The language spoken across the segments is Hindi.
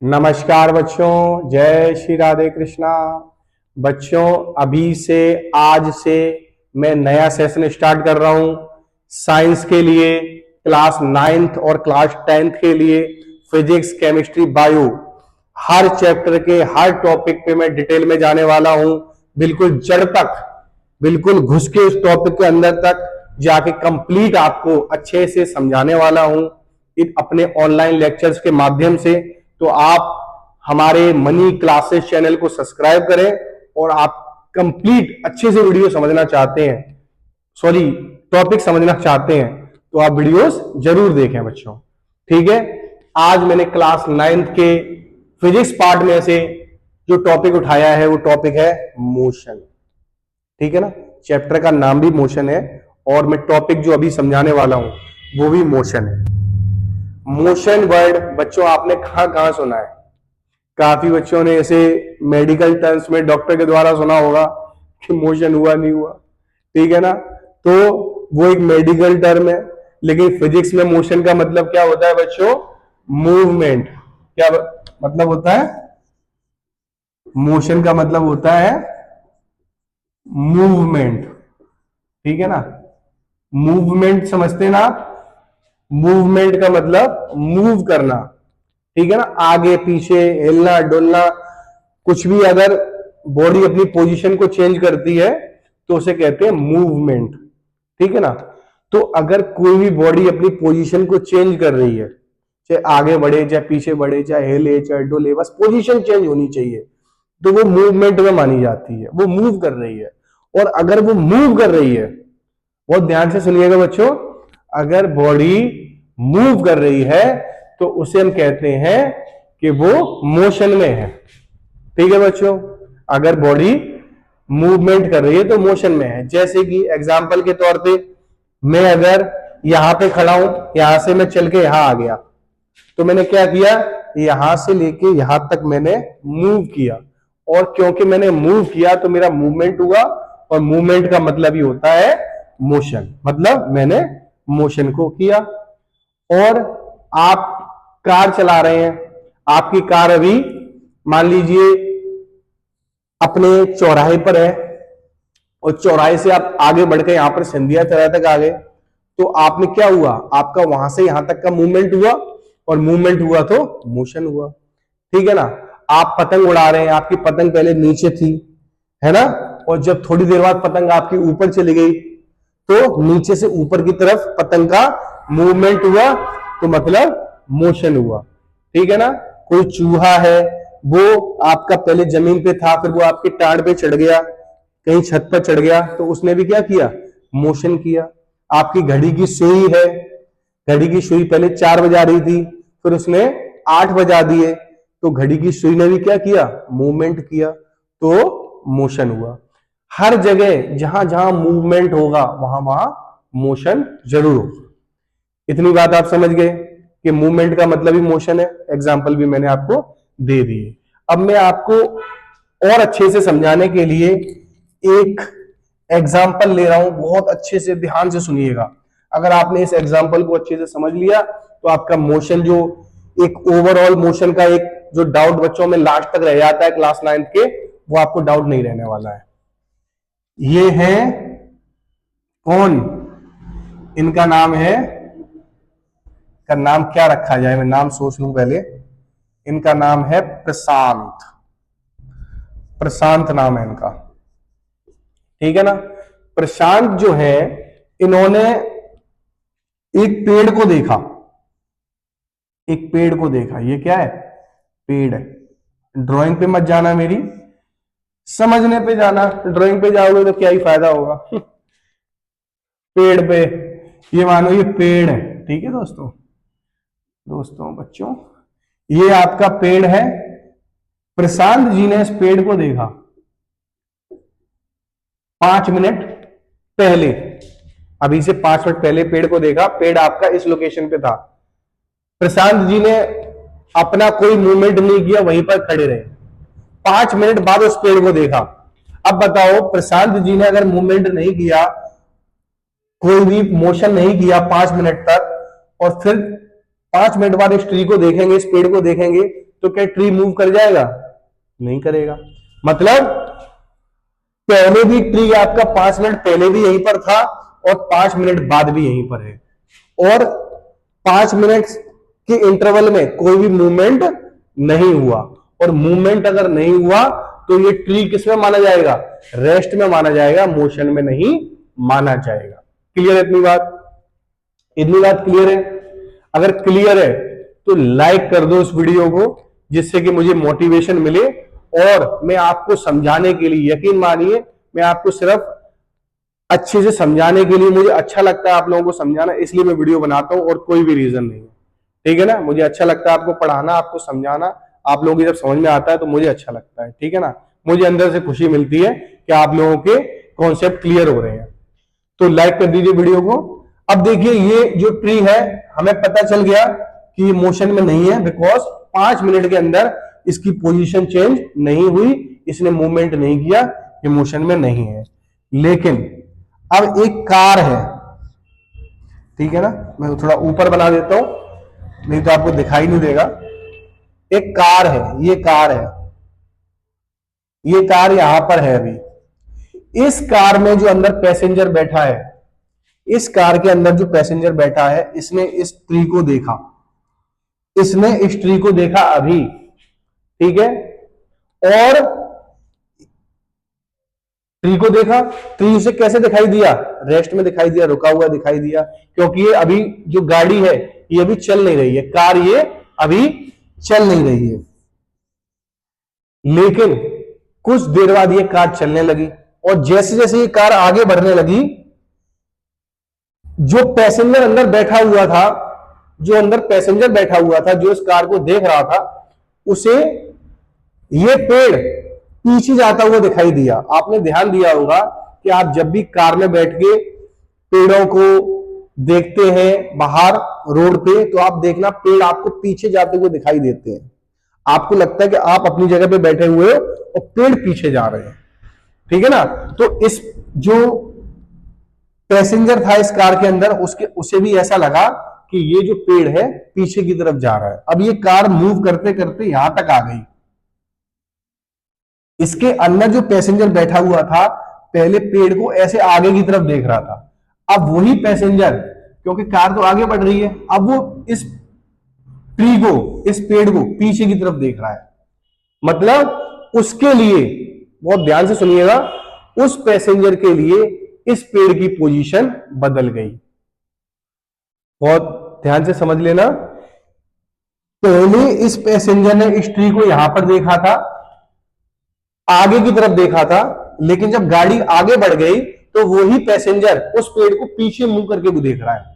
नमस्कार बच्चों, जय श्री राधे कृष्णा। बच्चों, अभी से आज से मैं नया सेशन स्टार्ट कर रहा हूं साइंस के लिए। क्लास 9th और क्लास 10th के लिए फिजिक्स, केमिस्ट्री, बायो, हर चैप्टर के हर टॉपिक पे मैं डिटेल में जाने वाला हूं। बिल्कुल जड़ तक, बिल्कुल घुस के उस टॉपिक के अंदर तक जाके कंप्लीट आपको अच्छे से समझाने वाला हूं इन अपने ऑनलाइन लेक्चर्स के माध्यम से। तो आप हमारे मनी क्लासेस चैनल को सब्सक्राइब करें और आप कंप्लीट अच्छे से वीडियो समझना चाहते हैं, सॉरी टॉपिक समझना चाहते हैं, तो आप वीडियोस जरूर देखें बच्चों। ठीक है, आज मैंने क्लास 9th के फिजिक्स पार्ट में से जो टॉपिक उठाया है वो टॉपिक है मोशन। ठीक है ना, चैप्टर का नाम भी मोशन है और मैं टॉपिक जो अभी समझाने वाला हूं वो भी मोशन है। मोशन वर्ड बच्चों आपने कहां कहां सुना है? काफी बच्चों ने ऐसे मेडिकल टर्म्स में डॉक्टर के द्वारा सुना होगा कि मोशन हुआ नहीं हुआ। ठीक है ना, तो वो एक मेडिकल टर्म है, लेकिन फिजिक्स में मोशन का मतलब क्या होता है बच्चों? मूवमेंट। क्या मतलब होता है? मोशन का मतलब होता है मूवमेंट। ठीक है ना, मूवमेंट समझते ना आप? मूवमेंट का मतलब मूव करना। ठीक है ना, आगे पीछे हिलना डुलना, कुछ भी अगर बॉडी अपनी पोजीशन को चेंज करती है तो उसे कहते हैं मूवमेंट। ठीक है ना, तो अगर कोई भी बॉडी अपनी पोजीशन को चेंज कर रही है, चाहे आगे बढ़े चाहे पीछे बढ़े, चाहे हिले चाहे डुले, बस पोजीशन चेंज होनी चाहिए, तो वो मूवमेंट में मानी जाती है, वो मूव कर रही है। और अगर वो मूव कर रही है, बहुत ध्यान से सुनिएगा बच्चों, अगर बॉडी मूव कर रही है तो उसे हम कहते हैं कि वो मोशन में है। ठीक है बच्चों, अगर बॉडी मूवमेंट कर रही है तो मोशन में है। जैसे कि एग्जांपल के तौर पे मैं अगर यहां पे खड़ा हूं, यहां से मैं चल के यहां आ गया, तो मैंने क्या किया? यहां से लेके यहां तक मैंने मूव किया, और क्योंकि मैंने मूव किया तो मेरा मूवमेंट हुआ, और मूवमेंट का मतलब ही होता है मोशन, मतलब मैंने मोशन को किया। और आप कार चला रहे हैं, आपकी कार अभी मान लीजिए अपने चौराहे पर है, और चौराहे से आप आगे बढ़ के यहां पर सिंधिया चौराहे तक आ गए, तो आपने क्या हुआ? आपका वहां से यहां तक का मूवमेंट हुआ, और मूवमेंट हुआ तो मोशन हुआ। ठीक है ना, आप पतंग उड़ा रहे हैं, आपकी पतंग पहले नीचे थी, है ना, और जब थोड़ी देर बाद पतंग आपकी ऊपर चली गई तो नीचे से ऊपर की तरफ पतंग का मूवमेंट हुआ, तो मतलब मोशन हुआ। ठीक है ना, कोई चूहा है, वो आपका पहले जमीन पे था, फिर वो आपके टाड़ पे चढ़ गया, कहीं छत पर चढ़ गया, तो उसने भी क्या किया? मोशन किया। आपकी घड़ी की सुई है, घड़ी की सुई पहले 4 बजा रही थी, फिर उसने 8 बजा दिए, तो घड़ी की सुई ने भी क्या किया? मूवमेंट किया, तो मोशन हुआ। हर जगह जहां जहां मूवमेंट होगा वहां वहां मोशन जरूर होगा। इतनी बात आप समझ गए कि मूवमेंट का मतलब ही मोशन है। एग्जाम्पल भी मैंने आपको दे दिए। अब मैं आपको और अच्छे से समझाने के लिए एक एग्जाम्पल ले रहा हूं, बहुत अच्छे से ध्यान से सुनिएगा। अगर आपने इस एग्जाम्पल को अच्छे से समझ लिया तो आपका मोशन, जो एक ओवरऑल मोशन का एक जो डाउट बच्चों में लास्ट तक रह जाता है क्लास 9th के, वो आपको डाउट नहीं रहने वाला है। ये है कौन? इनका नाम है, का नाम क्या रखा जाए, मैं नाम सोच लूं पहले। इनका नाम है प्रशांत। प्रशांत नाम है इनका। ठीक है ना, प्रशांत जो है, इन्होंने एक पेड़ को देखा, एक पेड़ को देखा। ये क्या है? पेड़ है। ड्राइंग पे मत जाना मेरी, समझने पे जाना। ड्राइंग पे जाओगे तो क्या ही फायदा होगा। पेड़ पे, ये मानो ये पेड़ है। ठीक है दोस्तों, बच्चों, ये आपका पेड़ है। प्रशांत जी ने इस पेड़ को देखा 5 मिनट पहले, अभी से 5 मिनट पहले पेड़ को देखा। पेड़ आपका इस लोकेशन पे था। प्रशांत जी ने अपना कोई मूवमेंट नहीं किया, वहीं पर खड़े रहे। 5 मिनट बाद उस पेड़ को देखा। अब बताओ, प्रशांत जी ने अगर मूवमेंट नहीं किया, कोई भी मोशन नहीं किया 5 मिनट तक, और फिर 5 मिनट बाद इस ट्री को देखेंगे, इस पेड़ को देखेंगे, तो क्या ट्री मूव कर जाएगा? नहीं करेगा। मतलब पहले भी ट्री आपका 5 मिनट पहले भी यहीं पर था और 5 मिनट बाद भी यहीं पर है, और 5 मिनट के इंटरवल में कोई भी मूवमेंट नहीं हुआ, और मूवमेंट अगर नहीं हुआ तो ये ट्री किस में माना जाएगा? रेस्ट में माना जाएगा, मोशन में नहीं माना जाएगा। क्लियर है इतनी बात? इतनी बात क्लियर है? अगर क्लियर है तो लाइक कर दो इस वीडियो को, जिससे कि मुझे मोटिवेशन मिले, और मैं आपको समझाने के लिए, यकीन मानिए मैं आपको सिर्फ अच्छे से समझाने के लिए, मुझे अच्छा लगता है आप लोगों को समझाना, इसलिए मैं वीडियो बनाता हूं, और कोई भी रीजन नहीं है। ठीक है ना? मुझे अच्छा लगता है आपको पढ़ाना, आपको समझाना, आप लोगों की जब समझ में आता है तो मुझे अच्छा लगता है। ठीक है ना? मुझे अंदर से खुशी मिलती है कि आप लोगों के कॉन्सेप्ट क्लियर हो रहे हैं। तो लाइक कर दीजिए वीडियो को। अब देखिए, ये जो ट्री है हमें पता चल गया कि ये मोशन में नहीं है, बिकॉज 5 मिनट के अंदर इसकी पोजीशन चेंज नहीं हुई, इसने मूवमेंट नहीं किया, ये मोशन में नहीं है। लेकिन अब एक कार है, ठीक है ना, मैं थोड़ा ऊपर बना देता हूं, नहीं तो आपको दिखाई नहीं देगा। एक कार है, ये कार है, ये कार यहां पर है। अभी इस कार में जो अंदर पैसेंजर बैठा है, इस कार के अंदर जो पैसेंजर बैठा है, इसने इस ट्री को देखा, इसने इस ट्री को देखा अभी, ठीक है, और ट्री को देखा। ट्री उसे कैसे दिखाई दिया? रेस्ट में दिखाई दिया, रुका हुआ दिखाई दिया, क्योंकि ये अभी जो गाड़ी है ये अभी चल नहीं रही है, कार ये अभी चल नहीं रही है। लेकिन कुछ देर बाद ये कार चलने लगी, और जैसे जैसे ये कार आगे बढ़ने लगी, जो पैसेंजर अंदर बैठा हुआ था, जो अंदर पैसेंजर बैठा हुआ था, जो इस कार को देख रहा था, उसे ये पेड़ पीछे जाता हुआ दिखाई दिया। आपने ध्यान दिया होगा कि आप जब भी कार में बैठ के पेड़ों को देखते हैं बाहर रोड पे, तो आप देखना पेड़ आपको पीछे जाते हुए दिखाई देते हैं। आपको लगता है कि आप अपनी जगह पे बैठे हुए हो और पेड़ पीछे जा रहे हैं। ठीक है ना? तो इस जो पैसेंजर था इस कार के अंदर, उसे भी ऐसा लगा कि ये जो पेड़ है पीछे की तरफ जा रहा है। अब ये कार मूव करते करते यहां तक आ गई। इसके अंदर जो पैसेंजर बैठा हुआ था, पहले पेड़ को ऐसे आगे की तरफ देख रहा था। अब वही पैसेंजर, क्योंकि कार तो आगे बढ़ रही है, अब वो इस ट्री को, इस पेड़ को पीछे की तरफ देख रहा है। मतलब उसके लिए, बहुत ध्यान से सुनिएगा, उस पैसेंजर के लिए इस पेड़ की पोजीशन बदल गई। बहुत ध्यान से समझ लेना। पहले इस पैसेंजर ने इस ट्री को यहां पर देखा था, आगे की तरफ देखा था, लेकिन जब गाड़ी आगे बढ़ गई तो वही पैसेंजर उस पेड़ को पीछे मुंह करके भी देख रहा है।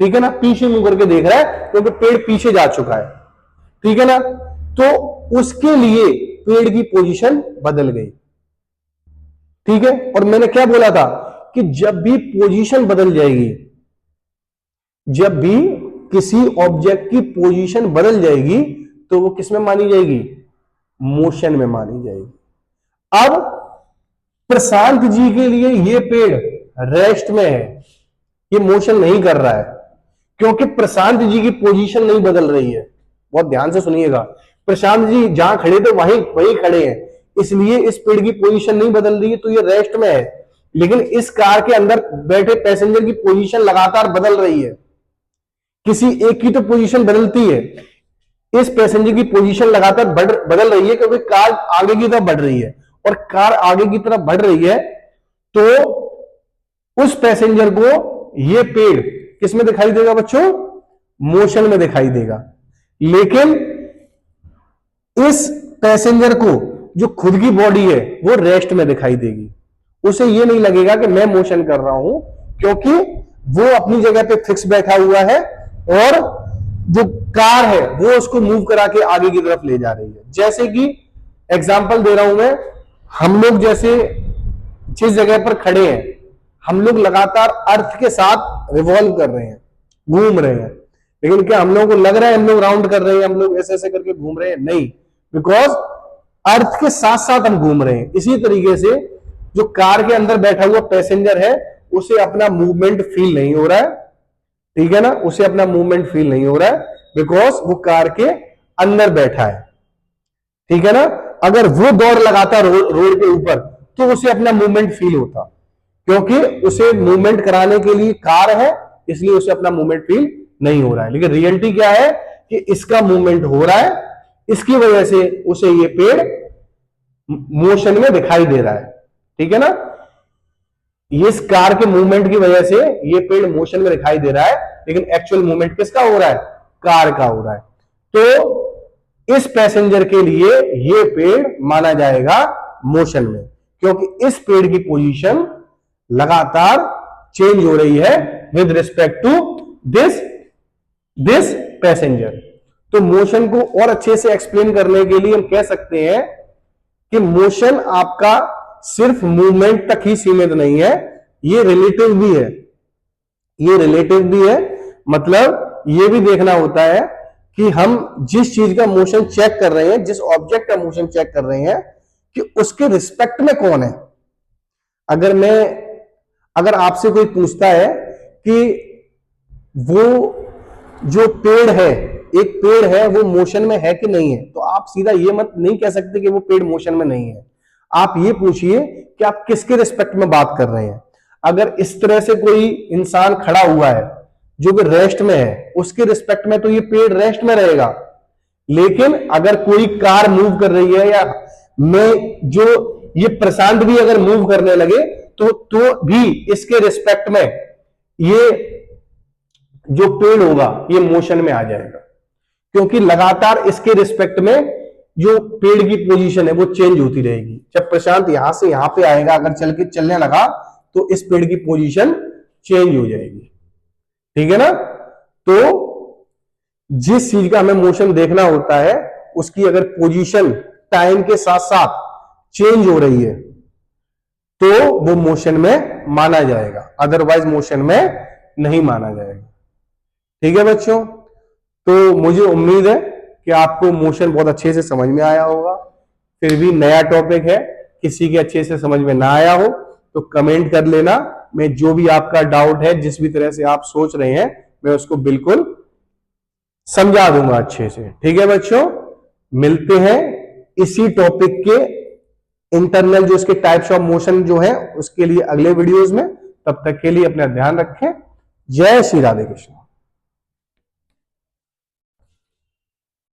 ठीक है ना? पीछे मुंह करके देख रहा है, क्योंकि पेड़ पीछे जा चुका है। ठीक है ना? तो उसके लिए पेड़ की पोजीशन बदल गई। ठीक है? और मैंने क्या बोला था कि जब भी पोजीशन बदल जाएगी, जब भी किसी ऑब्जेक्ट की पोजीशन बदल जाएगी, तो वो किस में मानी जाएगी? मोशन में मानी जाएगी। अब प्रशांत जी के लिए ये पेड़ रेस्ट में है, ये मोशन नहीं कर रहा है, क्योंकि प्रशांत जी की पोजीशन नहीं बदल रही है। बहुत ध्यान से सुनिएगा। प्रशांत जी जहां खड़े थे वहीं खड़े हैं, इसलिए इस पेड़ की पोजीशन नहीं बदल रही है, तो ये रेस्ट में है। लेकिन इस कार के अंदर बैठे पैसेंजर की पोजीशन लगातार बदल रही है। किसी एक की तो पोजीशन बदलती है, इस पैसेंजर की पोजीशन लगातार बदल रही है, क्योंकि कार आगे की तरफ बढ़ रही है, और कार आगे की तरफ बढ़ रही है, तो उस पैसेंजर को यह पेड़ किस में दिखाई देगा बच्चों? मोशन में दिखाई देगा। लेकिन इस पैसेंजर को जो खुद की बॉडी है वो रेस्ट में दिखाई देगी। उसे ये नहीं लगेगा कि मैं मोशन कर रहा हूं, क्योंकि वो अपनी जगह पे फिक्स बैठा हुआ है, और जो कार है वो उसको मूव करा के आगे की तरफ ले जा रही है। जैसे कि एग्जांपल दे रहा हूं मैं, हम लोग जैसे जिस जगह पर खड़े हैं, हम लोग लगातार अर्थ के साथ रिवॉल्व कर रहे हैं, घूम रहे हैं, लेकिन क्या हम लोगों को लग रहा है हम लोग राउंड कर रहे हैं, हम लोग ऐसे ऐसे करके घूम रहे हैं? नहीं, बिकॉज अर्थ के साथ साथ हम घूम रहे हैं। इसी तरीके से जो कार के अंदर बैठा हुआ पैसेंजर है, उसे अपना मूवमेंट फील नहीं हो रहा है। ठीक है ना? उसे अपना मूवमेंट फील नहीं हो रहा है, बिकॉज वो कार के अंदर बैठा है। ठीक है ना। अगर वो दौड़ लगाता रोड के ऊपर तो उसे अपना मूवमेंट फील होता, क्योंकि उसे मूवमेंट कराने के लिए कार है, इसलिए उसे अपना मूवमेंट फील नहीं हो रहा है। लेकिन रियलिटी क्या है कि इसका मूवमेंट हो रहा है, इसकी वजह से उसे ये पेड़ मोशन में दिखाई दे रहा है। ठीक है ना, इस कार के मूवमेंट की वजह से ये पेड़ मोशन में दिखाई दे रहा है, लेकिन एक्चुअल मूवमेंट किसका हो रहा है? कार का हो रहा है। तो इस पैसेंजर के लिए ये पेड़ माना जाएगा मोशन में, क्योंकि इस पेड़ की पोजीशन लगातार चेंज हो रही है with respect to this this passenger. तो मोशन को और अच्छे से एक्सप्लेन करने के लिए हम कह सकते हैं कि मोशन आपका सिर्फ मूवमेंट तक ही सीमित नहीं है, ये रिलेटिव भी है। ये रिलेटिव भी है, मतलब ये भी देखना होता है कि हम जिस चीज का मोशन चेक कर रहे हैं, जिस ऑब्जेक्ट का मोशन चेक कर रहे हैं, कि उसके रिस्पेक्ट में कौन है। अगर आपसे कोई पूछता है कि वो जो पेड़ है, एक पेड़ है, वो मोशन में है कि नहीं है, तो आप सीधा ये मत नहीं कह सकते कि वो पेड़ मोशन में नहीं है। आप ये पूछिए कि आप किसके रिस्पेक्ट में बात कर रहे हैं। अगर इस तरह से कोई इंसान खड़ा हुआ है जो कि रेस्ट में है, उसके रिस्पेक्ट में तो ये पेड़ रेस्ट में रहेगा। लेकिन अगर कोई कार मूव कर रही है, या मैं जो ये प्रशांत भी अगर मूव करने लगे तो भी इसके रिस्पेक्ट में ये जो पेड़ होगा ये मोशन में आ जाएगा, क्योंकि लगातार इसके रिस्पेक्ट में जो पेड़ की पोजीशन है वो चेंज होती रहेगी। जब प्रशांत यहां से यहां पे आएगा, अगर चलने लगा, तो इस पेड़ की पोजीशन चेंज हो जाएगी। ठीक है ना। तो जिस चीज का हमें मोशन देखना होता है, उसकी अगर पोजीशन टाइम के साथ साथ चेंज हो रही है तो वो मोशन में माना जाएगा, अदरवाइज मोशन में नहीं माना जाएगा। ठीक है बच्चों, तो मुझे उम्मीद है कि आपको मोशन बहुत अच्छे से समझ में आया होगा। फिर भी नया टॉपिक है, किसी के अच्छे से समझ में ना आया हो तो कमेंट कर लेना। मैं जो भी आपका डाउट है, जिस भी तरह से आप सोच रहे हैं, मैं उसको बिल्कुल समझा दूंगा अच्छे से। ठीक है बच्चों, मिलते हैं इसी टॉपिक के इंटरनल जो इसके टाइप्स ऑफ मोशन जो है उसके लिए अगले वीडियोस में। तब तक के लिए अपना ध्यान रखें। जय श्री राधे कृष्ण।